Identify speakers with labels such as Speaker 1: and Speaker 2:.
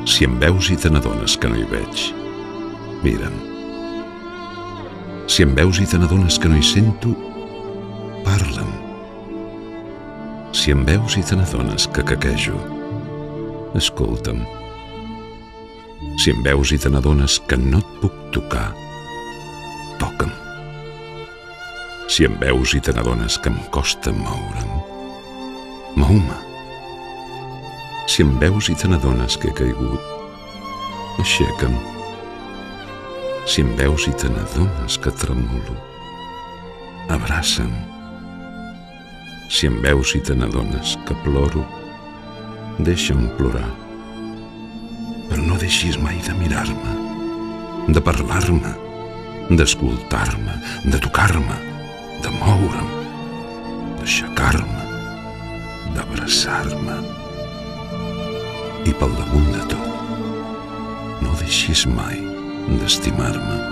Speaker 1: Si em veus i te n'adones que no hi veig, mira'm. Si em veus i te n'adones que no hi sento, parla'm. Si em veus i te n'adones que quequejo, escolta'm. Si em veus i te n'adones que no et puc tocar, toca'm. Si em veus i te n'adones que em costa moure'm, mou-me. Si em veus i te n'adones que he caigut, aixeca'm. Si em veus i te n'adones que tremolo, abraça'm. Si em veus i te n'adones que ploro, deixa'm plorar. Però no deixis mai de mirar-me, de parlar-me, d'escoltar-me, de tocar-me, de moure'm, d'aixecar-me, d'abraçar-me. I pel damunt de tot, no deixis mai d'estimar-me.